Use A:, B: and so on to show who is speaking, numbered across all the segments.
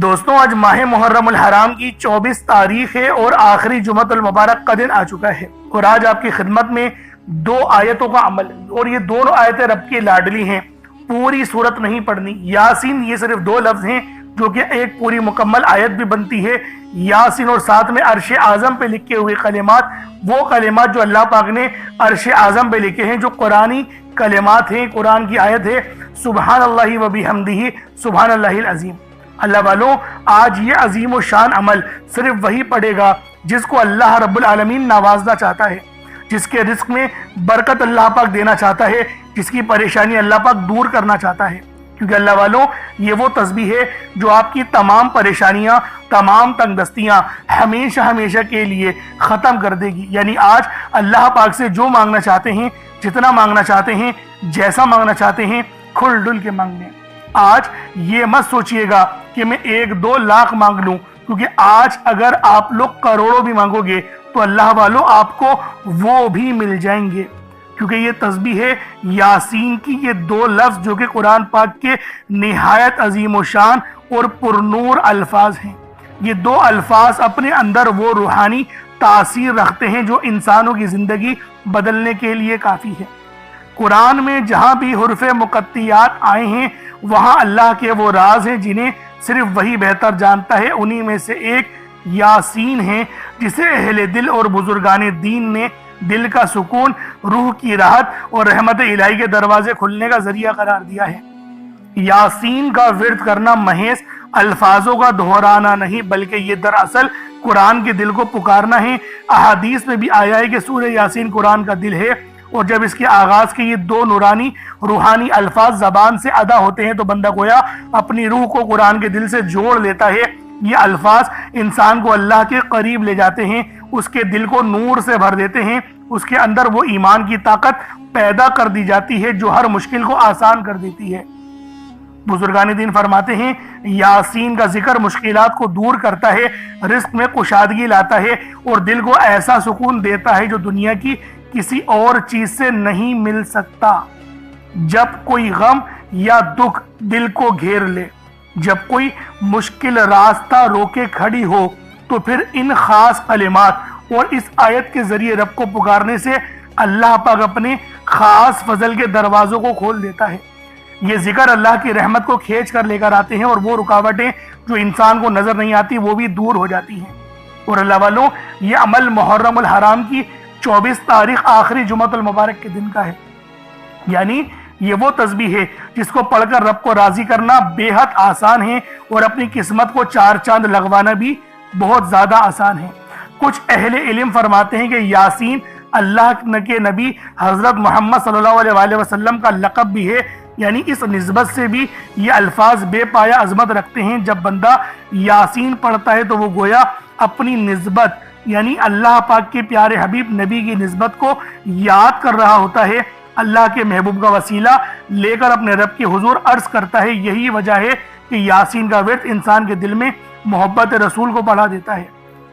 A: دوستوں آج ماہ محرم الحرام کی 24 تاریخ ہے اور آخری جمعۃ المبارک کا دن آ چکا ہے، اور آج آپ کی خدمت میں دو آیتوں کا عمل، اور یہ دونوں آیتیں رب کی لاڈلی ہیں۔ پوری صورت نہیں پڑھنی، یاسین یہ صرف دو لفظ ہیں جو کہ ایک پوری مکمل آیت بھی بنتی ہے۔ یاسین اور ساتھ میں عرش اعظم پہ لکھے ہوئے کلمات، وہ کلمات جو اللہ پاک نے عرش اعظم پہ لکھے ہیں، جو قرآنی کلمات ہیں، قرآن کی آیت ہے، سبحان اللہ و بحمدہ سبحان اللہ العظیم۔ اللہ والوں، آج یہ عظیم و شان عمل صرف وہی پڑھے گا جس کو اللہ رب العالمین نوازنا چاہتا ہے، جس کے رزق میں برکت اللہ پاک دینا چاہتا ہے، جس کی پریشانی اللہ پاک دور کرنا چاہتا ہے۔ کیونکہ اللہ والوں، یہ وہ تسبیح ہے جو آپ کی تمام پریشانیاں، تمام تنگ دستیاں ہمیشہ ہمیشہ کے لیے ختم کر دے گی۔ یعنی آج اللہ پاک سے جو مانگنا چاہتے ہیں، جتنا مانگنا چاہتے ہیں، جیسا مانگنا چاہتے ہیں، کھل ڈل کے مانگنے۔ آج یہ مت سوچئے گا کہ میں 1-2 لاکھ مانگ لوں، کیونکہ آج اگر آپ لوگ کروڑوں بھی مانگو گے تو اللہ والوں آپ کو وہ بھی مل جائیں گے، کیونکہ یہ تسبیح ہے یاسین کی، یہ 2 لفظ جو کہ قرآن پاک کے نہایت عظیم و شان اور پرنور الفاظ ہیں۔ یہ 2 الفاظ اپنے اندر وہ روحانی تاثیر رکھتے ہیں جو انسانوں کی زندگی بدلنے کے لیے کافی ہے۔ قرآن میں جہاں بھی حروف مقطعات آئے ہیں، وہاں اللہ کے وہ راز ہیں جنہیں صرف وہی بہتر جانتا ہے۔ انہی میں سے ایک یاسین ہے، جسے اہل دل اور بزرگان دین نے دل کا سکون، روح کی راحت اور رحمت الہی کے دروازے کھلنے کا ذریعہ قرار دیا ہے۔ یاسین کا ورد کرنا محض الفاظوں کا دہرانا نہیں، بلکہ یہ دراصل قرآن کے دل کو پکارنا ہے۔ احادیث میں بھی آیا ہے کہ سورہ یاسین قرآن کا دل ہے، اور جب اس کے آغاز کے یہ 2 نورانی روحانی الفاظ زبان سے ادا ہوتے ہیں تو بندہ گویا اپنی روح کو قرآن کے دل سے جوڑ لیتا ہے۔ یہ الفاظ انسان کو اللہ کے قریب لے جاتے ہیں، اس کے دل کو نور سے بھر دیتے ہیں، اس کے اندر وہ ایمان کی طاقت پیدا کر دی جاتی ہے جو ہر مشکل کو آسان کر دیتی ہے۔ بزرگان دین فرماتے ہیں یاسین کا ذکر مشکلات کو دور کرتا ہے، رزق میں کشادگی لاتا ہے اور دل کو ایسا سکون دیتا ہے جو دنیا کی کسی اور چیز سے نہیں مل سکتا۔ جب کوئی غم یا دکھ دل کو گھیر لے، جب کوئی مشکل راستہ روکے کھڑی ہو، تو پھر ان خاص کلمات اور اس آیت کے ذریعے رب کو پکارنے سے اللہ پاک اپنے خاص فضل کے دروازوں کو کھول دیتا ہے۔ یہ ذکر اللہ کی رحمت کو کھینچ کر لے کر آتے ہیں، اور وہ رکاوٹیں جو انسان کو نظر نہیں آتی وہ بھی دور ہو جاتی ہیں۔ اور اللہ والوں، یہ عمل محرم الحرام کی 24 تاریخ آخری جمعۃ المبارک کے دن کا ہے۔ یعنی یہ وہ تسبیح ہے جس کو پڑھ کر رب کو راضی کرنا بے حد آسان ہے، اور اپنی قسمت کو 4 چاند لگوانا بھی بہت زیادہ آسان ہے۔ کچھ اہل علم فرماتے ہیں کہ یاسین اللہ کے نبی حضرت محمد صلی اللہ علیہ وآلہ وسلم کا لقب بھی ہے، یعنی اس نسبت سے بھی یہ الفاظ بے پایہ عظمت رکھتے ہیں۔ جب بندہ یاسین پڑھتا ہے تو وہ گویا اپنی نسبت، یعنی اللہ پاک کے پیارے حبیب نبی کی نسبت کو یاد کر رہا ہوتا ہے، اللہ کے محبوب کا وسیلہ لے کر اپنے رب کے حضور عرض کرتا ہے۔ یہی وجہ ہے کہ یاسین کا ورد انسان کے دل میں محبت رسول کو بڑھا دیتا ہے،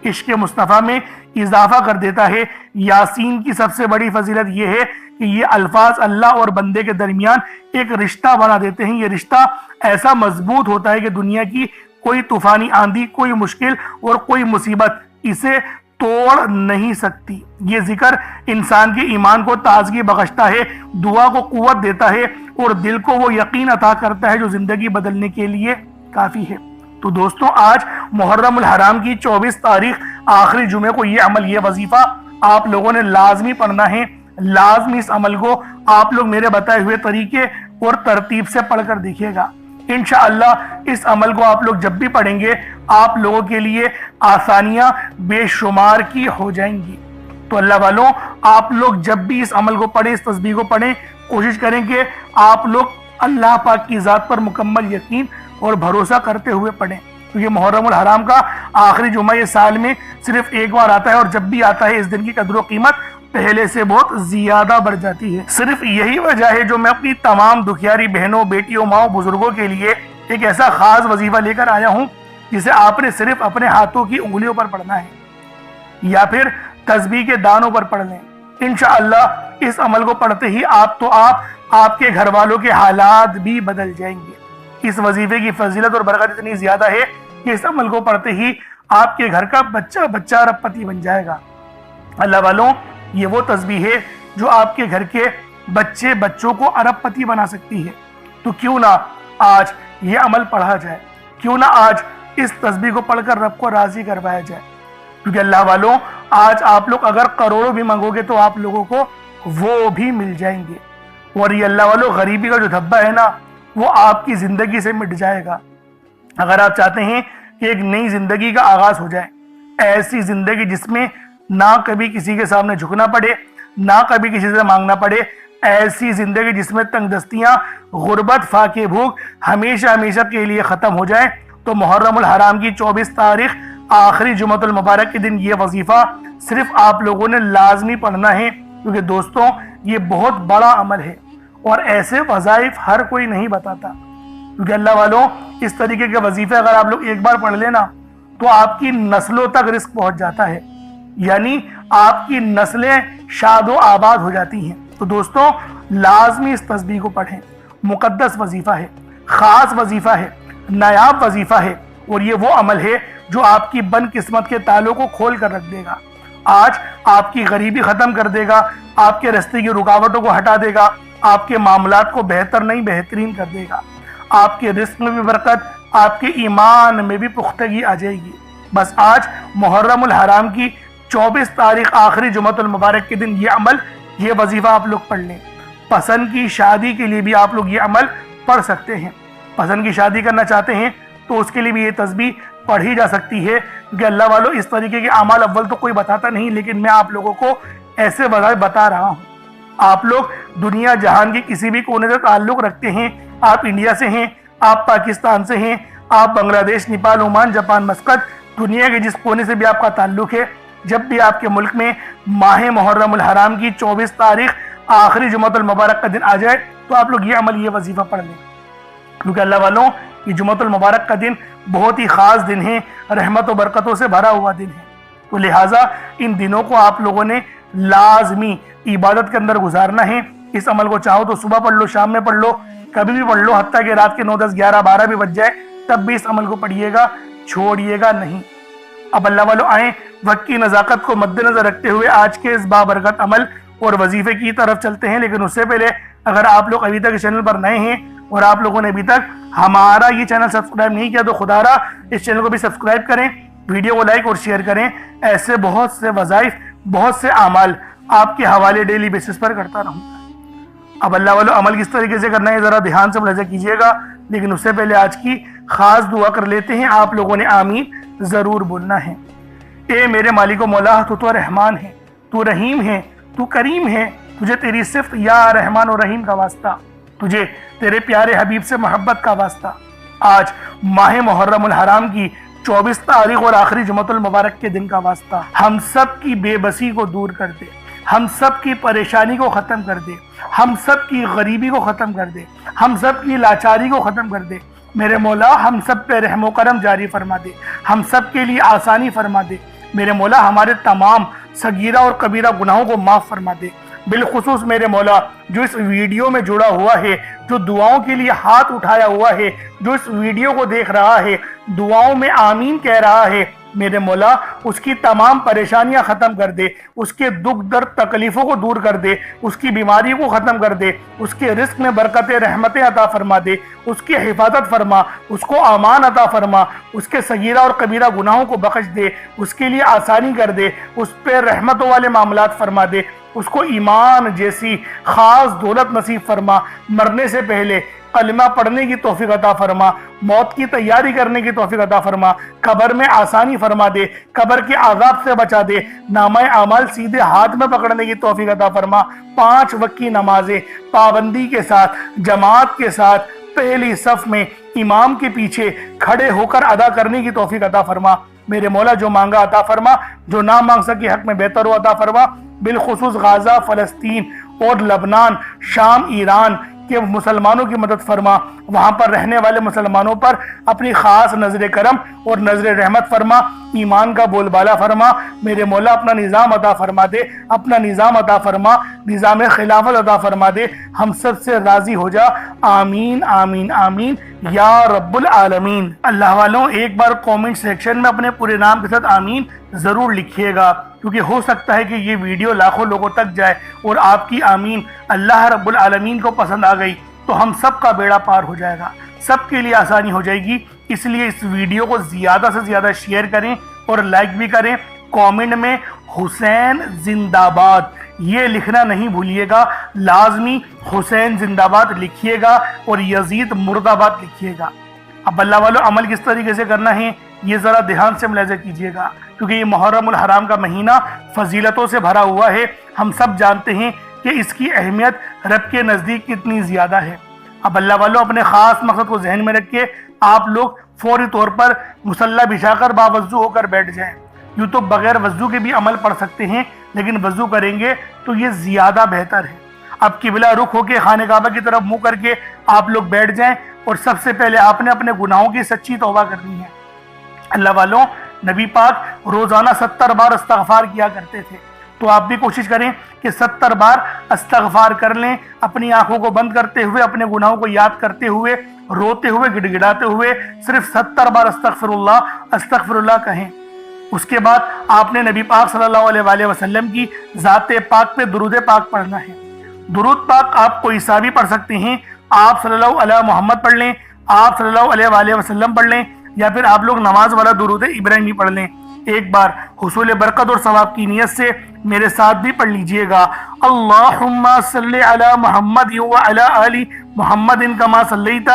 A: عشق مصطفیٰ میں اضافہ کر دیتا ہے۔ یاسین کی سب سے بڑی فضیلت یہ ہے کہ یہ الفاظ اللہ اور بندے کے درمیان ایک رشتہ بنا دیتے ہیں۔ یہ رشتہ ایسا مضبوط ہوتا ہے کہ دنیا کی کوئی طوفانی آندھی، کوئی مشکل اور کوئی مصیبت اسے توڑ نہیں سکتی۔ یہ ذکر انسان کے ایمان کو تازگی بخشتا ہے، دعا کو قوت دیتا ہے، اور دل کو وہ یقین عطا کرتا ہے جو زندگی بدلنے کے لیے کافی ہے۔ تو دوستوں، آج محرم الحرام کی 24 تاریخ آخری جمعے کو یہ عمل، یہ وظیفہ آپ لوگوں نے لازمی پڑھنا ہے۔ لازمی اس عمل کو آپ لوگ میرے بتائے ہوئے طریقے اور ترتیب سے پڑھ کر دیکھیے گا۔ انشاءاللہ اس عمل کو آپ لوگ جب بھی پڑھیں گے، آپ لوگوں کے لیے آسانیاں بے شمار کی ہو جائیں گی۔ تو اللہ والوں، آپ لوگ جب بھی اس عمل کو پڑھیں، اس تسبیح کو پڑھیں، کوشش کریں کہ آپ لوگ اللہ پاک کی ذات پر مکمل یقین اور بھروسہ کرتے ہوئے پڑھیں، کیونکہ محرم الحرام کا آخری جمعہ یہ سال میں صرف ایک بار آتا ہے، اور جب بھی آتا ہے اس دن کی قدر و قیمت پہلے سے بہت زیادہ بڑھ جاتی ہے۔ صرف یہی وجہ ہے جو میں اپنی تمام دکھیاری بہنوں، بیٹیوں، ماؤں، بزرگوں کے لیے ایک ایسا خاص وظیفہ لے کر آیا ہوں جسے آپ نے صرف اپنے ہاتھوں کی انگلیوں پر پڑھنا ہے، یا پھر تسبیح کے دانوں پر پڑھ لیں۔ انشاءاللہ اس عمل کو پڑھتے ہی آپ کے گھر والوں کے حالات بھی بدل جائیں گے۔ اس وظیفے کی فضیلت اور برکت اتنی زیادہ ہے کہ اس عمل کو پڑھتے ہی آپ کے گھر کا بچہ بچہ ارب پتی بن جائے گا۔ اللہ والوں، یہ وہ تسبیح ہے جو آپ کے گھر کے بچے بچوں کو ارب پتی بنا سکتی ہے۔ تو کیوں نہ آج یہ عمل پڑھا جائے، کیوں نہ آج اس تسبیح کو پڑھ کر رب کو راضی کروایا جائے، کیونکہ اللہ والوں آج آپ لوگ اگر کروڑوں بھی مانگو گے تو آپ لوگوں کو وہ بھی مل جائیں گے، اور یہ اللہ والوں غریبی کا جو دھبا ہے نا وہ آپ کی زندگی سے مٹ جائے گا۔ اگر آپ چاہتے ہیں کہ ایک نئی زندگی کا آغاز ہو جائے، ایسی زندگی جس میں نہ کبھی کسی کے سامنے جھکنا پڑے، نہ کبھی کسی سے مانگنا پڑے، ایسی زندگی جس میں تنگ دستیاں، غربت، فاقے بھوک ہمیشہ ہمیشہ کے لیے ختم ہو جائے، تو محرم الحرام کی 24 تاریخ آخری جمعۃ المبارک کے دن یہ وظیفہ صرف آپ لوگوں نے لازمی پڑھنا ہے، کیونکہ دوستوں یہ بہت بڑا عمل ہے اور ایسے وظائف ہر کوئی نہیں بتاتا۔ کیونکہ اللہ والوں اس طریقے کے وظیفے اگر آپ لوگ ایک بار پڑھ لینا تو آپ کی نسلوں تک رزق پہنچ جاتا ہے، یعنی آپ کی نسلیں شاد و آباد ہو جاتی ہیں۔ تو دوستوں لازمی اس تسبیح کو پڑھیں، مقدس وظیفہ ہے، خاص وظیفہ ہے، نایاب وظیفہ ہے، اور یہ وہ عمل ہے جو آپ کی بد قسمت کے تالوں کو کھول کر رکھ دے گا۔ آج آپ کی غریبی ختم کر دے گا، آپ کے راستے کی رکاوٹوں کو ہٹا دے گا، آپ کے معاملات کو بہتر نہیں بہترین کر دے گا، آپ کے رزق میں بھی برکت، آپ کے ایمان میں بھی پختگی آ جائے گی۔ بس آج محرم الحرام کی 24 تاریخ آخری جمعۃ المبارک کے دن یہ عمل، یہ وظیفہ آپ لوگ پڑھ لیں۔ پسند کی شادی کے لیے بھی آپ لوگ یہ عمل پڑھ سکتے ہیں، پسند کی شادی کرنا چاہتے ہیں تو اس کے لیے بھی یہ تسبیح پڑھی جا سکتی ہے، کیونکہ اللہ والوں اس طریقے کے اعمال اول تو کوئی بتاتا نہیں، لیکن میں آپ لوگوں کو ایسے وظائف بتا رہا ہوں۔ آپ لوگ دنیا جہان کے کسی بھی کونے سے تعلق رکھتے ہیں، آپ انڈیا سے ہیں، آپ پاکستان سے ہیں، آپ بنگلہ دیش، نیپال، عمان، جاپان، مسقط، دنیا کے جس کونے سے بھی آپ کا تعلق ہے، جب بھی آپ کے ملک میں ماہ محرم الحرام کی 24 تاریخ آخری جمعۃ المبارک کا دن آ جائے تو آپ لوگ یہ عمل، یہ وظیفہ پڑھ لیں، کیونکہ اللہ والوں یہ جمعۃ المبارک کا دن بہت ہی خاص دن ہے، رحمت و برکتوں سے بھرا ہوا دن ہے۔ تو لہٰذا ان دنوں کو آپ لوگوں نے لازمی عبادت کے اندر گزارنا ہے۔ اس عمل کو چاہو تو صبح پڑھ لو، شام میں پڑھ لو، کبھی بھی پڑھ لو، حتیٰ کہ رات کے 9، 10، 11، 12 بھی بج جائے تب بھی اس عمل کو پڑھیے گا، چھوڑیے گا نہیں۔ اب اللہ والوں آئیں وقت کی نزاکت کو مد نظر رکھتے ہوئے آج کے اس بابرکت عمل اور وظیفے کی طرف چلتے ہیں، لیکن اس سے پہلے اگر آپ لوگ ابھی تک اس چینل پر نئے ہیں اور آپ لوگوں نے ابھی تک ہمارا یہ چینل سبسکرائب نہیں کیا تو خدا را اس چینل کو بھی سبسکرائب کریں، ویڈیو کو لائک اور شیئر کریں۔ ایسے بہت سے وظائف، بہت سے اعمال آپ کے حوالے ڈیلی بیسس پر کرتا رہوں گا۔ اب اللہ والوں عمل کس طریقے سے کرنا ہے ذرا دھیان سے ملاحظہ کیجیے گا، لیکن اس سے پہلے آج کی خاص دعا کر لیتے ہیں۔ آپ لوگوں نے آمین ضرور بولنا ہے۔ اے میرے مالک و مولا، تو رحمان ہے، تو رحیم ہے، تو کریم ہے، تجھے تیری صفت یا رحمان و رحیم کا واسطہ، تجھے تیرے پیارے حبیب سے محبت کا واسطہ۔ آج ماہ محرم الحرام کی 24 تاریخ اور آخری جمعۃ المبارک کے دن کا واسطہ، ہم سب کی بے بسی کو دور کر دے، ہم سب کی پریشانی کو ختم کر دے، ہم سب کی غریبی کو ختم کر دے، ہم سب کی لاچاری کو ختم کر دے۔ میرے مولا ہم سب پہ رحم و کرم جاری فرما دے، ہم سب کے لیے آسانی فرما دے۔ میرے مولا ہمارے تمام صغیرہ اور کبیرہ گناہوں کو معاف فرما دے۔ بالخصوص میرے مولا جو اس ویڈیو میں جڑا ہوا ہے، جو دعاؤں کے لیے ہاتھ اٹھایا ہوا ہے، جو اس ویڈیو کو دیکھ رہا ہے، دعاؤں میں آمین کہہ رہا ہے، میرے مولا اس کی تمام پریشانیاں ختم کر دے، اس کے دکھ درد تکلیفوں کو دور کر دے، اس کی بیماری کو ختم کر دے، اس کے رزق میں برکتیں رحمتیں عطا فرما دے، اس کی حفاظت فرما، اس کو امان عطا فرما، اس کے صغیرہ اور کبیرہ گناہوں کو بخش دے، اس کے لیے آسانی کر دے، اس پہ رحمتوں والے معاملات فرما دے، اس کو ایمان جیسی خاص دولت نصیب فرما، مرنے سے پہلے کلمہ پڑھنے کی توفیق عطا فرما، موت کی تیاری کرنے کی توفیق عطا فرما، قبر میں آسانی فرما دے، قبر کے عذاب سے بچا دے، نامہ اعمال سیدھے ہاتھ میں پکڑنے کی توفیق عطا فرما، 5 وقت کی نمازیں پابندی کے ساتھ، جماعت کے ساتھ، پہلی صف میں امام کے پیچھے کھڑے ہو کر ادا کرنے کی توفیق عطا فرما۔ میرے مولا جو مانگا عطا فرما، جو نہ مانگ سکے حق میں بہتر ہو عطا فرما۔ بالخصوص غزہ، فلسطین اور لبنان، شام، ایران، کہ مسلمانوں کی مدد فرما، وہاں پر رہنے والے مسلمانوں پر اپنی خاص نظر کرم اور نظر رحمت فرما، ایمان کا بول بالا فرما، میرے مولا اپنا نظام عطا فرما دے، اپنا نظام عطا فرما، نظام خلافت عطا فرما دے، ہم سب سے راضی ہو جا، آمین آمین آمین یا رب العالمین۔ اللہ والوں ایک بار کومنٹ سیکشن میں اپنے پورے نام کے ساتھ آمین ضرور لکھیے گا، کیونکہ ہو سکتا ہے کہ یہ ویڈیو لاکھوں لوگوں تک جائے اور آپ کی آمین اللہ رب العالمین کو پسند آ گئی تو ہم سب کا بیڑا پار ہو جائے گا، سب کے لیے آسانی ہو جائے گی۔ اس لیے اس ویڈیو کو زیادہ سے زیادہ شیئر کریں اور لائک بھی کریں۔ کومنٹ میں حسین زندہ باد یہ لکھنا نہیں بھولیے گا، لازمی حسین زندہ باد لکھیے گا اور یزید مرد آباد لکھیے گا۔ اب اللہ والوں عمل کس طریقے سے کرنا ہے یہ ذرا دھیان سے ملاحظہ کیجیے گا، کیونکہ یہ محرم الحرام کا مہینہ فضیلتوں سے بھرا ہوا ہے۔ ہم سب جانتے ہیں کہ اس کی اہمیت رب کے نزدیک کتنی زیادہ ہے۔ اب اللہ والوں اپنے خاص مقصد کو ذہن میں رکھ کے آپ لوگ فوری طور پر مصلی بچھا کر باوضو ہو کر بیٹھ جائیں۔ یوں تو بغیر وضو کے بھی عمل پڑھ سکتے ہیں، لیکن وضو کریں گے تو یہ زیادہ بہتر ہے۔ اب قبلہ رخ ہو کے خانہ کعبہ کی طرف منہ کر کے آپ لوگ بیٹھ جائیں، اور سب سے پہلے آپ نے اپنے گناہوں کی سچی توبہ کرنی ہے۔ اللہ والوں نبی پاک روزانہ 70 بار استغفار کیا کرتے تھے، تو آپ بھی کوشش کریں کہ 70 بار استغفار کر لیں، اپنی آنکھوں کو بند کرتے ہوئے، اپنے گناہوں کو یاد کرتے ہوئے، روتے ہوئے، گڑ گڑاتے ہوئے صرف 70 بار استغفر اللہ کہیں۔ اس کے بعد آپ نے نبی پاک صلی اللہ علیہ وآلہ وسلم کی ذات پاک پہ درود پاک پڑھنا ہے۔ درود پاک آپ کوئی سا بھی پڑھ سکتے ہیں، آپ صلی اللہ علیہ محمد پڑھ لیں، آپ صلی اللہ علیہ وآلہ وسلم پڑھ لیں، یا پھر آپ لوگ نماز والا درود ابراہیمی پڑھ لیں۔ ایک بار حصول برکت اور ثواب کی نیت سے میرے ساتھ بھی پڑھ لیجئے گا، اللہم صلی علی محمد وعلی آل محمد کما صلیت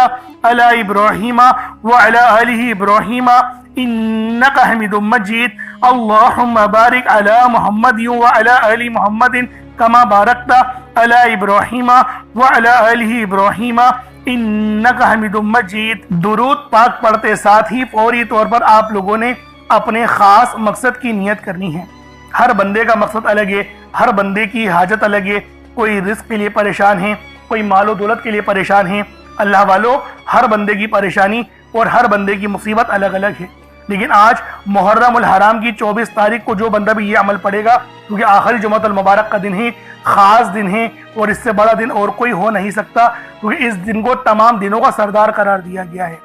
A: علی ابراہیم وعلی آل ابراہیم انکا حمید مجید، اللہم بارک علی محمد وعلی آل محمد کما بارکت علی ابراہیم وعلی آل ابراہیم انکا حمید مجید۔ درود پاک پڑھتے ساتھ ہی فوری طور پر آپ لوگوں نے اپنے خاص مقصد کی نیت کرنی ہے۔ ہر بندے کا مقصد الگ ہے، ہر بندے کی حاجت الگ ہے، کوئی رزق کے لیے پریشان ہے، کوئی مال و دولت کے لیے پریشان ہے۔ اللہ والوں ہر بندے کی پریشانی اور ہر بندے کی مصیبت الگ الگ ہے، لیکن آج محرم الحرام کی 24 تاریخ کو جو بندہ بھی یہ عمل پڑے گا، کیونکہ آخری جمعۃ المبارک کا دن ہے، خاص دن ہے، اور اس سے بڑا دن اور کوئی ہو نہیں سکتا، کیونکہ اس دن کو تمام دنوں کا سردار قرار دیا گیا ہے۔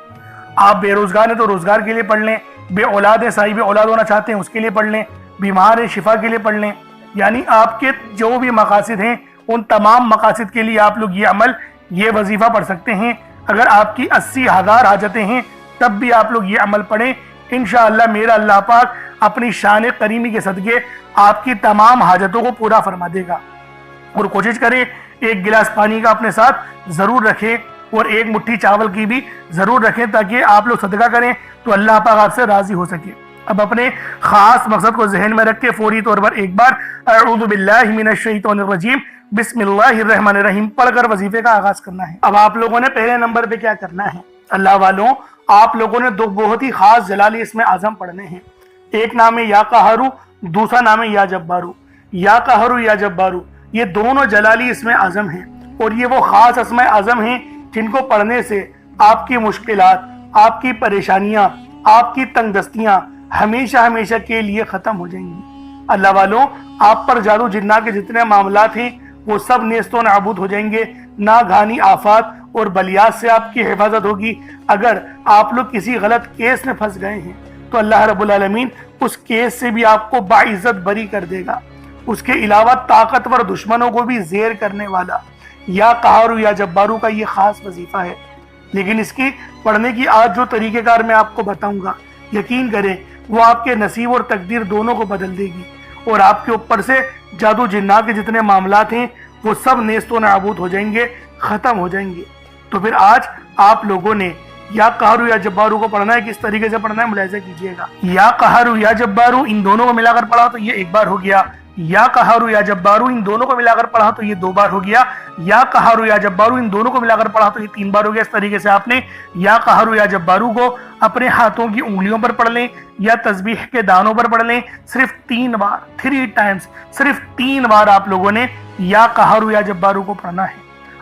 A: آپ بے روزگار ہیں تو روزگار کے لیے پڑھ لیں، بے اولاد ہیں، صاحب اولاد ہونا چاہتے ہیں اس کے لیے پڑھ لیں، بیمار ہیں شفا کے لیے پڑھ لیں، یعنی آپ کے جو بھی مقاصد ہیں ان تمام مقاصد کے لیے آپ لوگ یہ عمل، یہ وظیفہ پڑھ سکتے ہیں۔ اگر آپ کی 80,000 حاجتیں ہیں تب بھی آپ لوگ یہ عمل پڑھیں، انشاءاللہ میرا اللہ پاک اپنی شان کریمی کے صدقے آپ کی تمام حاجتوں کو پورا فرما دے گا۔ اور کوشش کریں ایک گلاس پانی کا اپنے ساتھ ضرور رکھیں، اور ایک مٹھی چاول کی بھی ضرور رکھیں، تاکہ آپ لوگ صدقہ کریں تو اللہ پاک آپ سے راضی ہو سکے۔ اب اپنے خاص مقصد کو ذہن میں رکھ کے فوری طور پر ایک بار اعوذ باللہ من الشیطان الرجیم بسم اللہ الرحمن الرحیم پڑھ کر وظیفے کا آغاز کرنا ہے۔ اب آپ لوگوں نے پہلے نمبر پہ کیا کرنا ہے؟ اللہ والوں آپ لوگوں نے دو بہت ہی خاص جلالی اسم اعظم پڑھنے ہیں۔ ایک نام ہے یا قہرو، دوسرا نام ہے یا جبارو۔ یا قہرو یا جبارو یہ دونوں جلالی اسم اعظم ہیں، اور یہ وہ خاص اسم اعظم ہیں جن کو پڑھنے سے آپ کی مشکلات، آپ کی پریشانیاں، آپ کی تنگ دستیاں ہمیشہ ہمیشہ کے لیے ختم ہو جائیں گی۔ اللہ والوں آپ پر جادو جنات کے جتنے معاملات ہیں وہ سب نیست و نابود ہو جائیں گے، ناگہانی آفات اور بلیات سے آپ کی حفاظت ہوگی۔ اگر آپ لوگ کسی غلط کیس میں پھنس گئے ہیں تو اللہ رب العالمین اس کیس سے بھی آپ کو باعزت بری کر دے گا۔ اس کے علاوہ طاقتور دشمنوں کو بھی زیر کرنے والا یا قہرو یا جبارو کا یہ خاص وظیفہ ہے، لیکن اس کی پڑھنے کی آج جو طریقہ کار میں آپ کو بتاؤں گا، یقین کریں وہ آپ کے نصیب اور تقدیر دونوں کو بدل دے گی، اور آپ کے اوپر سے جادو جنات کے جتنے معاملات ہیں وہ سب نیست و نابود ہو جائیں گے، ختم ہو جائیں گے۔ تو پھر آج آپ لوگوں نے یا قہرو یا جبارو کو پڑھنا ہے، کس طریقے سے پڑھنا ہے ملاحظہ کیجئے گا۔ یا قہرو یا جبارو ان دونوں کو ملا کر پڑھا تو یہ ایک بار ہو گیا، یا قہرو یا جبارو ان دونوں کو ملا کر پڑھا تو یہ 2 بار ہو گیا، یا قہرو یا جبارو ان دونوں کو ملا کر پڑھا تو یہ 3 بار ہو گیا۔ اس طریقے سے آپ نے یا قہرو یا جبارو کو اپنے ہاتھوں کی انگلیوں پر پڑھ لیں یا تسبیح کے دانوں پر پڑھ لیں، صرف 3 بار، 3 ٹائمز، صرف 3 بار آپ لوگوں نے یا قہرو یا جبارو کو پڑھنا ہے۔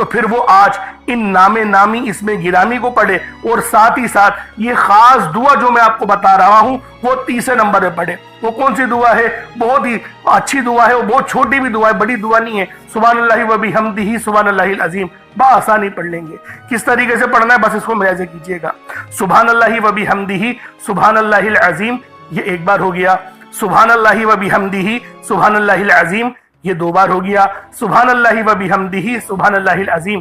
A: تو پھر وہ آج ان نام نامی اس میں گرامی کو پڑھے، اور ساتھ ہی ساتھ یہ خاص دعا جو میں آپ کو بتا رہا ہوں وہ تیسرے نمبر پہ پڑھے۔ وہ کون سی دعا ہے؟ بہت ہی اچھی دعا ہے، وہ بہت چھوٹی بھی دعا ہے، بڑی دعا نہیں ہے۔ سبحان اللہ و بحمدہ سبحان اللہ العظیم بآسانی پڑھ لیں گے۔ کس طریقے سے پڑھنا ہے بس اس کو ملاحظہ کیجئے گا۔ سبحان اللہ و بحمدہ سبحان اللہ العظیم، یہ ایک بار ہو گیا۔ سبحان اللہ و بحمدہ سبحان اللہ العظیم، یہ دو بار ہو گیا۔ سبحان اللہ و بحمدہ سبحان اللہ العظیم،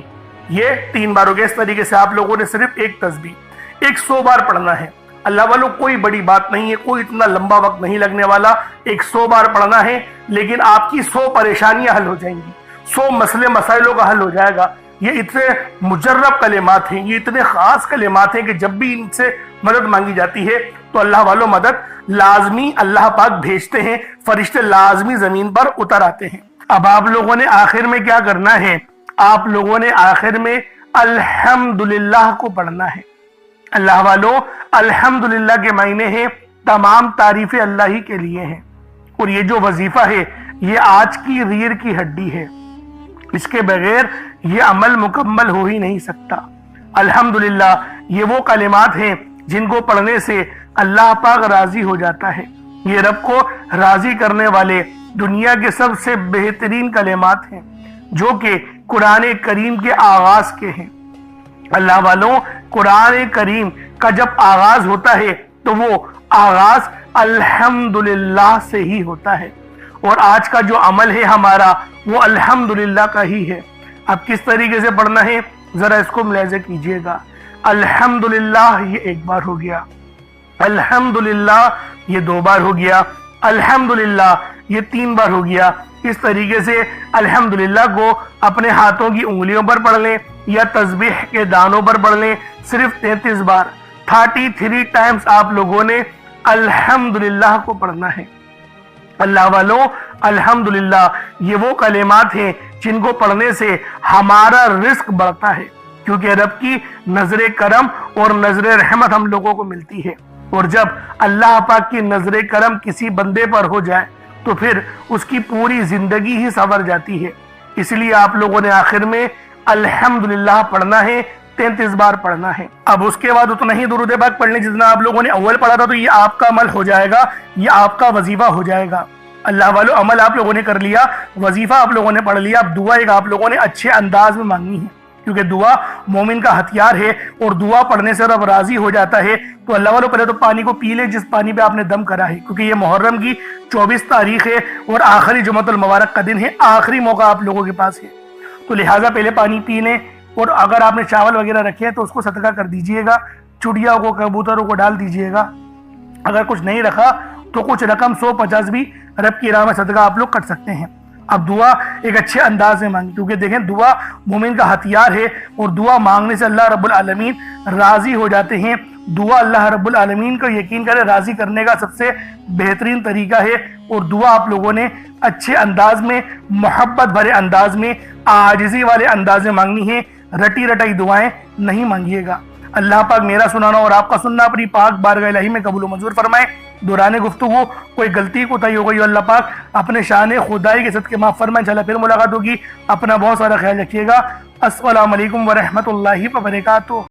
A: یہ تین بار ہو گیا۔ اس طریقے سے آپ لوگوں نے صرف ایک تسبیح 100 بار پڑھنا ہے۔ اللہ والو کوئی بڑی بات نہیں ہے، کوئی اتنا لمبا وقت نہیں لگنے والا، 100 بار پڑھنا ہے، لیکن آپ کی 100 پریشانیاں حل ہو جائیں گی، 100 مسئلے مسائلوں کا حل ہو جائے گا۔ یہ اتنے مجرب کلمات ہیں، یہ اتنے خاص کلمات ہیں کہ جب بھی ان سے مدد مانگی جاتی ہے تو اللہ والو مدد لازمی اللہ پاک بھیجتے ہیں، فرشتے لازمی زمین پر اتر آتے ہیں۔ اب آپ لوگوں نے آخر میں کیا کرنا ہے؟ آپ لوگوں نے آخر میں الحمدللہ کو پڑھنا ہے۔ اللہ والو الحمدللہ کے معنی ہیں تمام تعریفیں اللہ ہی کے لیے ہیں، اور یہ جو وظیفہ ہے یہ آج کی ریڑھ کی ہڈی ہے، اس کے بغیر یہ عمل مکمل ہو ہی نہیں سکتا۔ الحمدللہ یہ وہ کلمات ہیں جن کو پڑھنے سے اللہ پاک راضی ہو جاتا ہے۔ یہ رب کو راضی کرنے والے دنیا کے سب سے بہترین کلمات ہیں، جو کہ قرآن کریم کے آغاز کے ہیں۔ اللہ والوں قرآن کریم کا جب آغاز ہوتا ہے تو وہ آغاز الحمدللہ سے ہی ہوتا ہے، اور آج کا جو عمل ہے ہمارا وہ الحمدللہ کا ہی ہے۔ اب کس طریقے سے پڑھنا ہے ذرا اس کو ملاحظہ کیجئے گا۔ الحمدللہ یہ ایک بار ہو گیا، الحمدللہ یہ دو بار ہو گیا، الحمدللہ یہ تین بار ہو گیا۔ اس طریقے سے الحمدللہ کو اپنے ہاتھوں کی انگلیوں پر پڑھ لیں یا تسبیح کے دانوں پر پڑھ لیں، صرف 33 بار 33 ٹائمز آپ لوگوں نے الحمدللہ کو پڑھنا ہے۔ اللہ والو الحمدللہ یہ وہ کلمات ہیں جن کو پڑھنے سے ہمارا رزق بڑھتا ہے، کیونکہ رب کی نظر کرم اور نظر رحمت ہم لوگوں کو ملتی ہے، اور جب اللہ پاک کی نظر کرم کسی بندے پر ہو جائے تو پھر اس کی پوری زندگی ہی سنور جاتی ہے۔ اس لیے آپ لوگوں نے آخر میں الحمدللہ پڑھنا ہے، 33 بار پڑھنا ہے۔ اب اس کے بعد اتنا ہی درود پاک پڑھ لیں جتنا آپ لوگوں نے اول پڑھا تھا، تو یہ آپ کا عمل ہو جائے گا، یہ آپ کا وظیفہ ہو جائے گا۔ اللہ والو عمل آپ لوگوں نے کر لیا، وظیفہ آپ لوگوں نے پڑھ لیا۔ اب دعا ایک آپ لوگوں نے اچھے انداز میں مانگنی ہے، کیونکہ دعا مومن کا ہتھیار ہے، اور دعا پڑھنے سے رب راضی ہو جاتا ہے۔ تو اللہ والو پہلے تو پانی کو پی لیں جس پانی پہ آپ نے دم کرا ہے، کیونکہ یہ محرم کی 24 تاریخ ہے اور آخری جمعۃ المبارک کا دن ہے، آخری موقع آپ لوگوں کے پاس ہے، تو لہٰذا پہلے پانی پی لیں، اور اگر آپ نے چاول وغیرہ رکھے ہیں تو اس کو صدقہ کر دیجئے گا، چڑیا کو کبوتروں کو ڈال دیجئے گا۔ اگر کچھ نہیں رکھا تو کچھ رقم 150 بھی رب کی راہ میں صدقہ آپ لوگ کر سکتے ہیں۔ اب دعا ایک اچھے انداز میں مانگی، کیونکہ دیکھیں دعا مومن کا ہتھیار ہے، اور دعا مانگنے سے اللہ رب العالمین راضی ہو جاتے ہیں۔ دعا اللہ رب العالمین کو یقین کرے راضی کرنے کا سب سے بہترین طریقہ ہے، اور دعا آپ لوگوں نے اچھے انداز میں، محبت بھرے انداز میں، عاجزی والے انداز میں مانگنی ہے، رٹی رٹائی دعائیں نہیں مانگیے گا۔ اللہ پاک میرا سنانا اور آپ کا سننا اپنی پاک بارگاہ الہی میں قبول و منظور فرمائے۔ دوران گفتگو کوئی غلطی کوتاہی ہو گئی، اللہ پاک اپنے شان خدائی کے صدقے معاف فرمائے۔ انشاءاللہ پھر ملاقات ہوگی، اپنا بہت سارا خیال رکھیے گا۔ السلام علیکم ورحمۃ اللہ وبرکاتہ۔